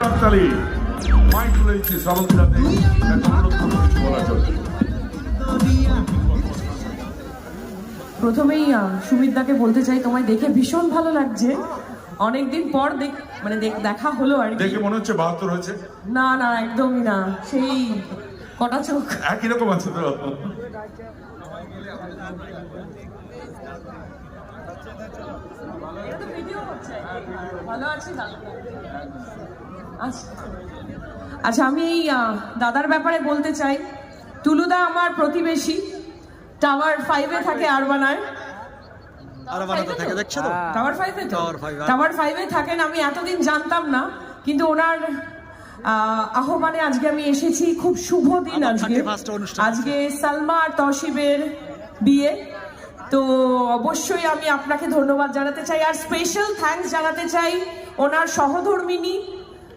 করতালি মাইক রয়েছে শ্রাবন্তীর হাতে একটা অনুরোধ কিছু বলার জন্য। প্রথমেই সুমিতদাকে বলতে চাই, তোমায় দেখে ভীষণ ভালো লাগছে। অনেকদিন পর দেখা হলো আর কি। দেখে মনে হচ্ছে 72 হয়েছে। না না, একদমই না, সেই কটা চোখ একই রকম আছে তো। ভালো আছি না? আচ্ছা, আমি এই দাদার ব্যাপারে বলতে চাই। টুলুদা আমার প্রতিবেশী, টাওয়ার 5-এ থাকে আরবানায়। টাওয়ার 5-এ থাকেন। আমি এতদিন জানতাম না, কিন্তু ওনার আহ্বানে আজকে আমি এসেছি। খুব শুভ দিন আজকে সালমা আর তৌসিফের বিয়ে। তো অবশ্যই আমি আপনাকে ধন্যবাদ জানাতে চাই, আর স্পেশাল থ্যাঙ্কস জানাতে চাই ওনার সহধর্মিনী